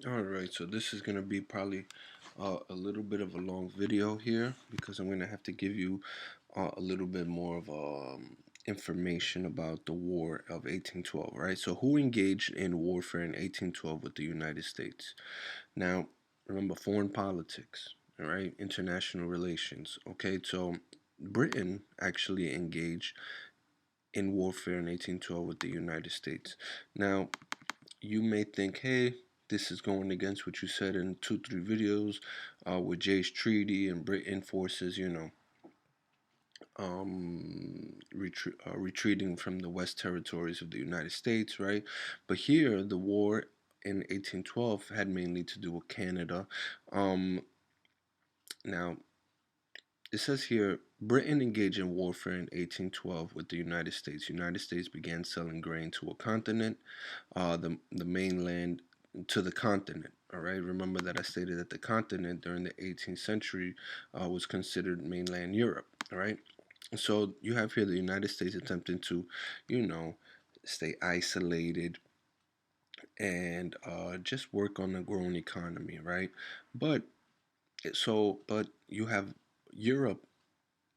All right, so this is going to be probably a little bit of a long video here because I'm going to have to give you a little bit more of information about the War of 1812, right? So, who engaged in warfare in 1812 with the United States? Now, remember foreign politics, all right? International relations, okay? So, Britain actually engaged in warfare in 1812 with the United States. Now, you may think, hey, this is going against what you said in 2, 3 videos with Jay's Treaty and Britain forces, retreating from the West territories of the United States, right? But here, the war in 1812 had mainly to do with Canada. Now, it says here Britain engaged in warfare in 1812 with the United States. United States began selling grain to a continent, the mainland to the continent. All right. Remember that I stated that the continent during the 18th century was considered mainland Europe. All right. So you have here the United States attempting to, you know, stay isolated and just work on a growing economy, right? But but you have Europe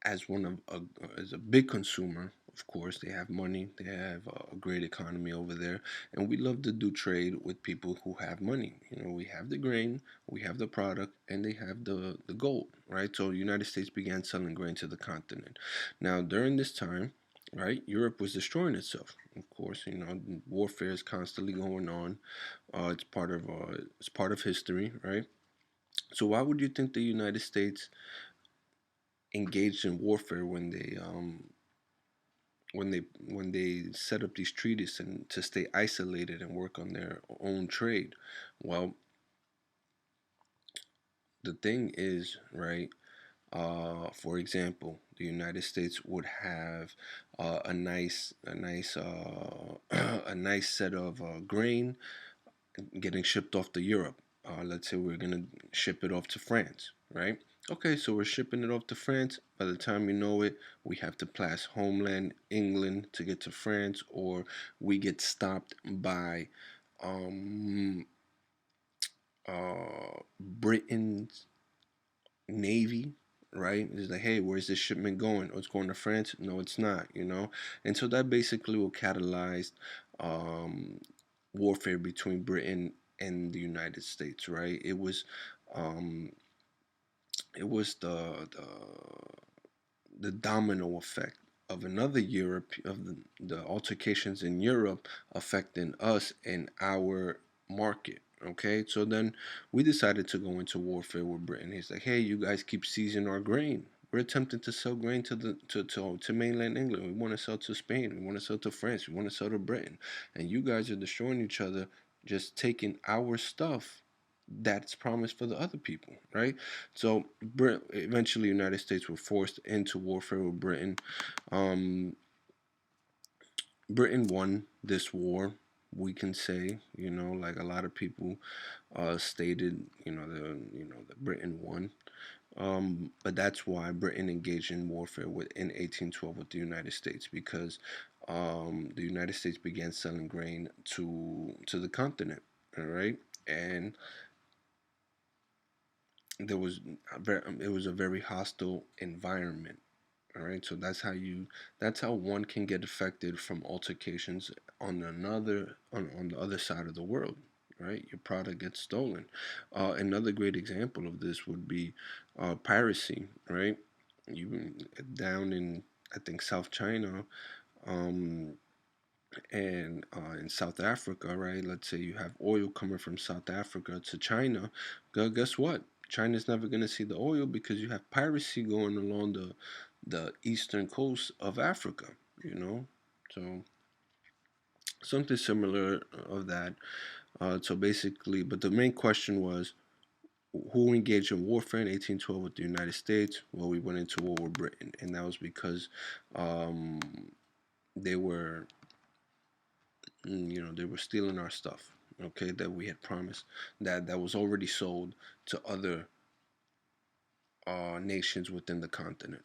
as one of as a big consumer. Of course, they have money, they have a great economy over there, and we love to do trade with people who have money. We have the grain, we have the product, and they have the gold, right? So the United States began selling grain to the continent. Now, during this time, right, Europe was destroying itself. Of course, warfare is constantly going on. It's part of history, right? So why would you think the United States engaged in warfare when they set up these treaties and to stay isolated and work on their own trade? Well, the thing is, right, for example, the United States would have a nice set of grain getting shipped off to Europe. Let's say we're gonna ship it off to France, right? Okay, so we're shipping it off to France. By the time you know it, we have to pass homeland England to get to France, or we get stopped by um, Britain's Navy, right? It's like, hey, where's this shipment going? Oh, it's going to France? No, it's not. And so that basically will catalyze um, warfare between Britain and the United States, right? Um, it was the domino effect of another Europe of the altercations in Europe affecting us and our market. Okay, so then we decided to go into warfare with Britain. He's like, hey, you guys keep seizing our grain. We're attempting to sell grain to mainland England. We want to sell to Spain. We want to sell to France. We want to sell to Britain. And you guys are destroying each other, just taking our stuff that's promised for the other people, right? So eventually, United States were forced into warfare with Britain. Um, Britain won this war. We can say, like a lot of people stated, that Britain won. But that's why Britain engaged in warfare in 1812 with the United States, because the United States began selling grain to the continent. All right, and it was a very hostile environment. All right, so that's how one can get affected from altercations on the other side of the world. Right, your product gets stolen. Another great example of this would be piracy. Right, you down in, I think, South China, um, and in South Africa, right? Let's say you have oil coming from South Africa to China. Guess what? China's never going to see the oil because you have piracy going along the eastern coast of Africa. You know, so something similar of that. So basically, but the main question was, who engaged in warfare in 1812 with the United States? Well, we went into war with Britain, and that was because um, they were they were stealing our stuff, okay, that we had promised, that was already sold to other nations within the continent.